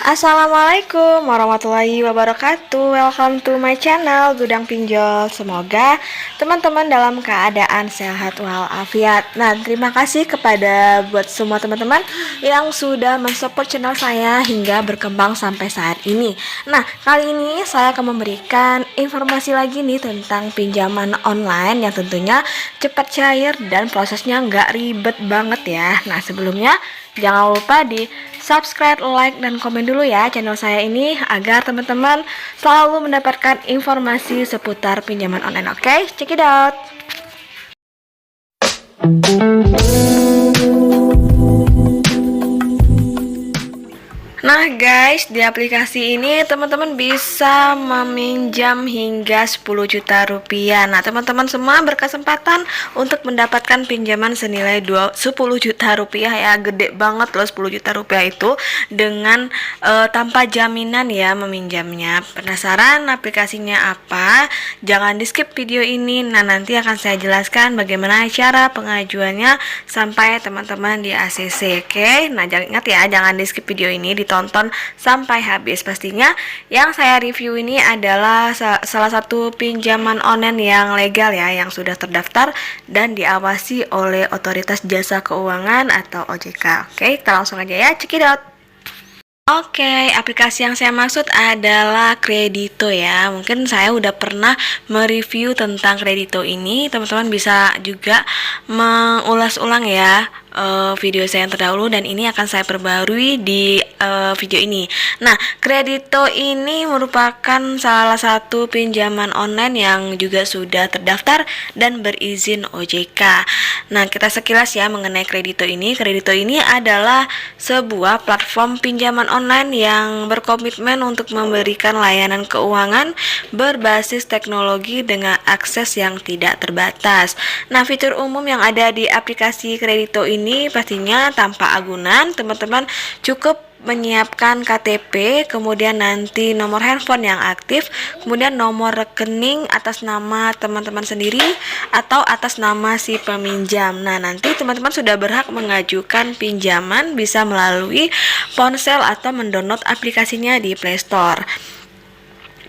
Assalamualaikum warahmatullahi wabarakatuh. Welcome to my channel Gudang Pinjol. Semoga teman-teman dalam keadaan sehat walafiat. Nah, terima kasih kepada buat semua teman-teman yang sudah mensupport channel saya hingga berkembang sampai saat ini. Nah, kali ini saya akan memberikan informasi lagi nih tentang pinjaman online yang tentunya cepat cair dan prosesnya nggak ribet banget ya. Nah, sebelumnya jangan lupa di subscribe, like, dan komen dulu ya channel saya ini agar teman-teman selalu mendapatkan informasi seputar pinjaman online. Oke, check it out. Nah guys, di aplikasi ini teman-teman bisa meminjam hingga 10 juta rupiah. Nah teman-teman semua berkesempatan untuk mendapatkan pinjaman senilai 10 juta rupiah ya. Gede banget loh 10 juta rupiah itu dengan tanpa jaminan ya meminjamnya. Penasaran aplikasinya apa? Jangan di skip video ini. Nah nanti akan saya jelaskan bagaimana cara pengajuannya sampai teman-teman di ACC. Oke, nah ingat ya, jangan di skip video ini, ditonton sampai habis. Pastinya yang saya review ini adalah salah satu pinjaman online yang legal ya, yang sudah terdaftar dan diawasi oleh Otoritas Jasa Keuangan atau OJK. Oke, kita langsung aja ya, check it out. Oke, aplikasi yang saya maksud adalah Kredito ya. Mungkin saya udah pernah mereview tentang Kredito ini. Teman-teman bisa juga mengulas ulang ya video saya yang terdahulu, dan ini akan saya perbarui di video ini. Nah, Kredito ini merupakan salah satu pinjaman online yang juga sudah terdaftar dan berizin OJK. Nah, kita sekilas ya mengenai Kredito ini. Kredito ini adalah sebuah platform pinjaman online yang berkomitmen untuk memberikan layanan keuangan berbasis teknologi dengan akses yang tidak terbatas. Nah, fitur umum yang ada di aplikasi Kredito ini pastinya tanpa agunan. Teman-teman cukup menyiapkan KTP, kemudian nanti nomor handphone yang aktif, kemudian nomor rekening atas nama teman-teman sendiri atau atas nama si peminjam. Nah, nanti teman-teman sudah berhak mengajukan pinjaman bisa melalui ponsel atau mendownload aplikasinya di Play Store.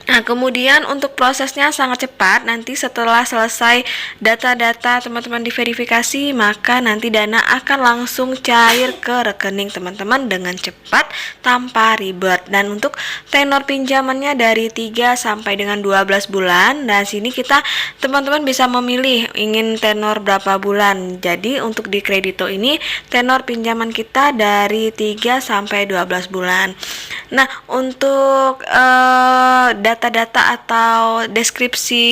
Nah, kemudian untuk prosesnya sangat cepat. Nanti setelah selesai data-data teman-teman diverifikasi, maka nanti dana akan langsung cair ke rekening teman-teman dengan cepat tanpa ribet. Dan untuk tenor pinjamannya dari 3 sampai dengan 12 bulan. Dan sini kita teman-teman bisa memilih ingin tenor berapa bulan. Jadi untuk di Kredito ini tenor pinjaman kita dari 3 sampai 12 bulan. Nah, untuk data-data atau deskripsi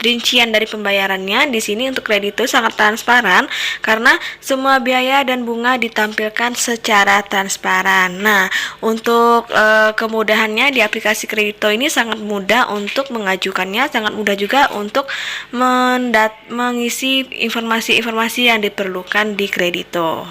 rincian dari pembayarannya di sini untuk Kredito sangat transparan karena semua biaya dan bunga ditampilkan secara transparan. Nah, untuk kemudahannya di aplikasi Kredito ini sangat mudah untuk mengajukannya, sangat mudah juga untuk mengisi informasi-informasi yang diperlukan di Kredito.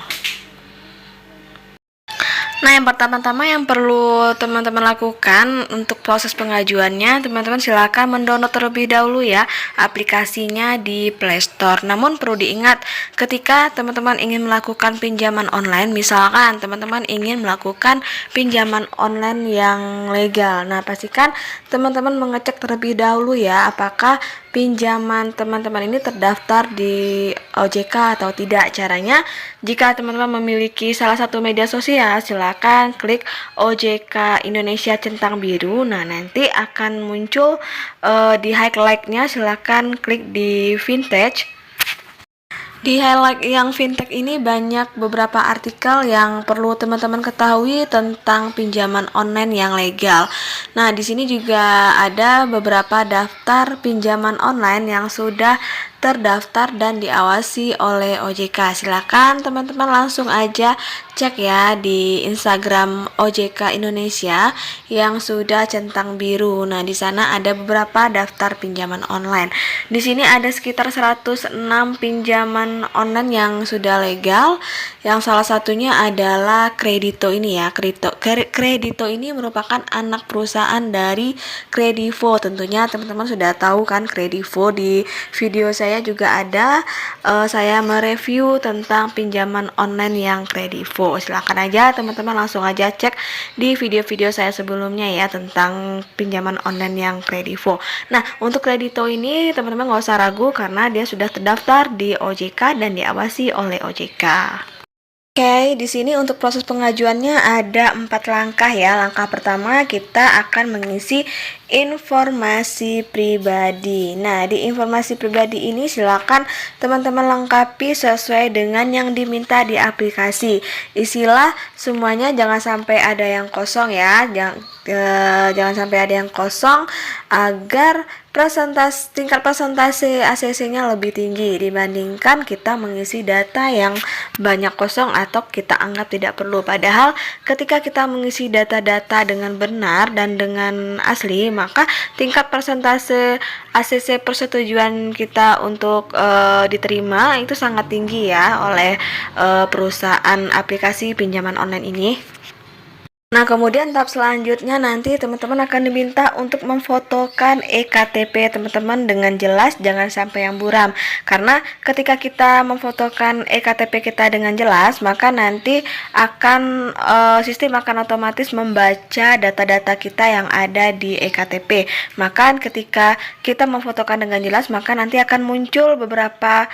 Nah, yang pertama-tama yang perlu teman-teman lakukan untuk proses pengajuannya, teman-teman silakan mendownload terlebih dahulu ya aplikasinya di Play Store. Namun perlu diingat ketika teman-teman ingin melakukan pinjaman online, misalkan teman-teman ingin melakukan pinjaman online yang legal. Nah, pastikan teman-teman mengecek terlebih dahulu ya apakah pinjaman teman-teman ini terdaftar di OJK atau tidak. Caranya, jika teman-teman memiliki salah satu media sosial, silakan klik OJK Indonesia centang biru. Nah, nanti akan muncul di highlight-nya, silakan klik di vintage. Di highlight yang fintech ini banyak beberapa artikel yang perlu teman-teman ketahui tentang pinjaman online yang legal. Nah, di sini juga ada beberapa daftar pinjaman online yang sudah terdaftar dan diawasi oleh OJK. Silakan teman-teman langsung aja cek ya di Instagram OJK Indonesia yang sudah centang biru. Nah, di sana ada beberapa daftar pinjaman online. Di sini ada sekitar 106 pinjaman online yang sudah legal. Yang salah satunya adalah Kredito ini ya. Kredito ini merupakan anak perusahaan dari Kredivo. Tentunya teman-teman sudah tahu kan Kredivo, di video saya saya juga ada saya mereview tentang pinjaman online yang Kredivo. Silahkan aja teman-teman langsung aja cek di video-video saya sebelumnya ya tentang pinjaman online yang Kredivo. Nah, untuk Kredito ini teman-teman nggak usah ragu karena dia sudah terdaftar di OJK dan diawasi oleh OJK. Oke, di sini untuk proses pengajuannya ada 4 langkah ya. Langkah pertama kita akan mengisi informasi pribadi. Nah, di informasi pribadi ini silakan teman-teman lengkapi sesuai dengan yang diminta di aplikasi. Isilah semuanya, jangan sampai ada yang kosong ya. Jangan sampai ada yang kosong agar tingkat presentasi ACC-nya lebih tinggi dibandingkan kita mengisi data yang banyak kosong atau kita anggap tidak perlu. Padahal ketika kita mengisi data-data dengan benar dan dengan asli, maka tingkat persentase ACC persetujuan kita untuk diterima itu sangat tinggi ya oleh perusahaan aplikasi pinjaman online ini. Nah, kemudian tahap selanjutnya nanti teman-teman akan diminta untuk memfotokan eKTP teman-teman dengan jelas, jangan sampai yang buram. Karena ketika kita memfotokan eKTP kita dengan jelas, maka nanti akan sistem akan otomatis membaca data-data kita yang ada di eKTP. Maka ketika kita memfotokan dengan jelas, maka nanti akan muncul beberapa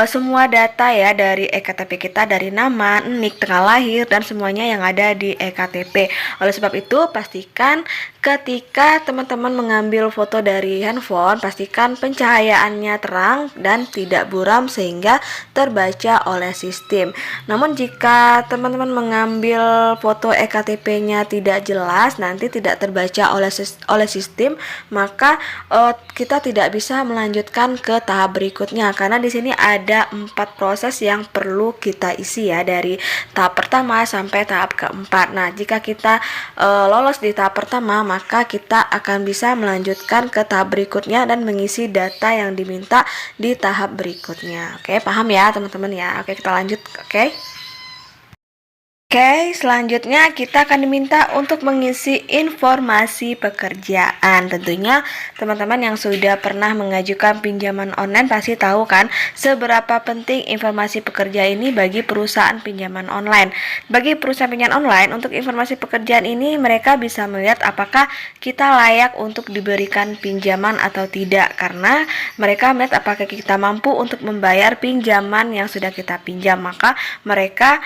semua data ya dari eKTP kita, dari nama, NIK, tanggal lahir, dan semuanya yang ada di eKTP. Oleh sebab itu, pastikan ketika teman-teman mengambil foto dari handphone, pastikan pencahayaannya terang dan tidak buram sehingga terbaca oleh sistem. Namun jika teman-teman mengambil foto eKTP-nya tidak jelas, nanti tidak terbaca oleh sistem, maka kita tidak bisa melanjutkan ke tahap berikutnya karena di sini ada 4 proses yang perlu kita isi ya, dari tahap pertama sampai tahap keempat. Nah, jika kita lolos di tahap pertama, maka kita akan bisa melanjutkan ke tahap berikutnya dan mengisi data yang diminta di tahap berikutnya. Oke, paham ya teman-teman ya? Oke, kita lanjut. Oke, selanjutnya kita akan diminta untuk mengisi informasi pekerjaan. Tentunya teman-teman yang sudah pernah mengajukan pinjaman online pasti tahu kan seberapa penting informasi pekerja ini bagi perusahaan pinjaman online. Bagi perusahaan pinjaman online, untuk informasi pekerjaan ini mereka bisa melihat apakah kita layak untuk diberikan pinjaman atau tidak, karena mereka melihat apakah kita mampu untuk membayar pinjaman yang sudah kita pinjam. Maka mereka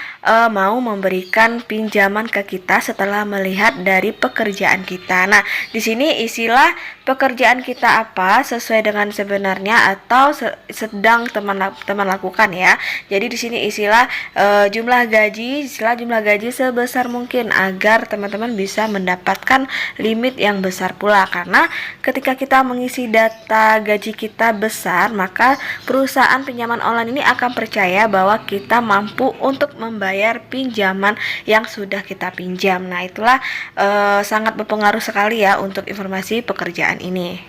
mau memberikan pinjaman ke kita setelah melihat dari pekerjaan kita. Nah, di sini isilah pekerjaan kita apa sesuai dengan sebenarnya atau sedang teman lakukan ya. Jadi di sini isilah jumlah gaji sebesar mungkin agar teman-teman bisa mendapatkan limit yang besar pula, karena ketika kita mengisi data gaji kita besar, maka perusahaan pinjaman online ini akan percaya bahwa kita mampu untuk membayar pinjaman yang sudah kita pinjam. Nah, itulah sangat berpengaruh sekali ya untuk informasi pekerjaan ini.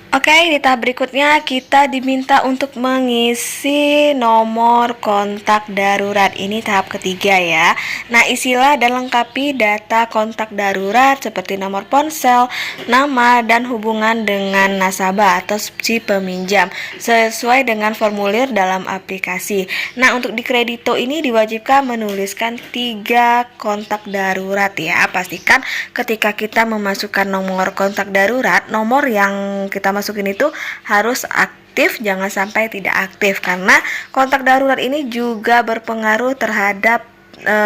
Oke, di tahap berikutnya kita diminta untuk mengisi nomor kontak darurat. Ini tahap ketiga ya. Nah, isilah dan lengkapi data kontak darurat seperti nomor ponsel, nama, dan hubungan dengan nasabah atau si peminjam sesuai dengan formulir dalam aplikasi. Nah, untuk di Kredito ini diwajibkan menuliskan 3 kontak darurat ya. Pastikan ketika kita memasukkan nomor kontak darurat, nomor yang kita masukin itu harus aktif, jangan sampai tidak aktif, karena kontak darurat ini juga berpengaruh terhadap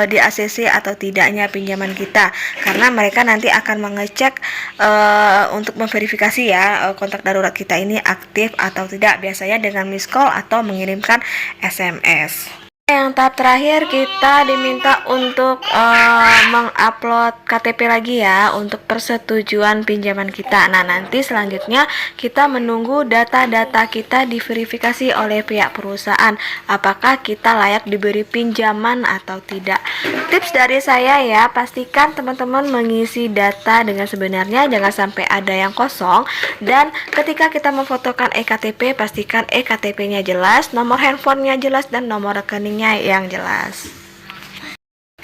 di ACC atau tidaknya pinjaman kita, karena mereka nanti akan mengecek untuk memverifikasi ya kontak darurat kita ini aktif atau tidak, biasanya dengan miss call atau mengirimkan SMS. Yang tahap terakhir kita diminta untuk mengupload KTP lagi ya untuk persetujuan pinjaman kita. Nah, nanti selanjutnya kita menunggu data-data kita diverifikasi oleh pihak perusahaan apakah kita layak diberi pinjaman atau tidak. Tips dari saya ya, pastikan teman-teman mengisi data dengan sebenarnya, jangan sampai ada yang kosong, dan ketika kita memfotokan eKTP pastikan eKTP-nya jelas, nomor handphonenya jelas, dan nomor rekeningnya yang jelas.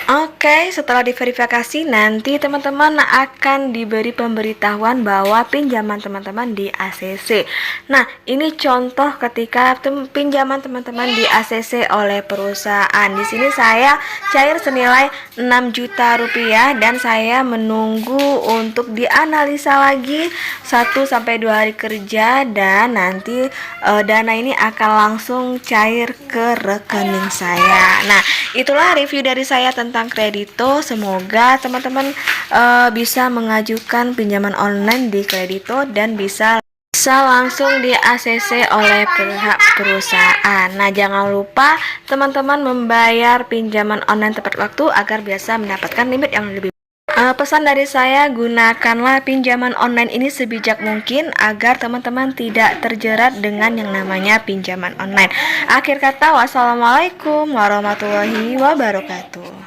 Oke, setelah diverifikasi nanti teman-teman akan diberi pemberitahuan bahwa pinjaman teman-teman di ACC. Nah, ini contoh ketika pinjaman teman-teman di ACC oleh perusahaan. Di sini saya cair senilai 6 juta rupiah dan saya menunggu untuk dianalisa lagi 1 sampai 2 hari kerja dan nanti dana ini akan langsung cair ke rekening saya. Nah, itulah review dari saya tentang Kredito. Semoga teman-teman bisa mengajukan pinjaman online di Kredito dan bisa langsung di ACC oleh pihak perusahaan. Nah, jangan lupa teman-teman membayar pinjaman online tepat waktu agar bisa mendapatkan limit yang lebih. Pesan dari saya, gunakanlah pinjaman online ini sebijak mungkin agar teman-teman tidak terjerat dengan yang namanya pinjaman online. Akhir kata, wassalamualaikum warahmatullahi wabarakatuh.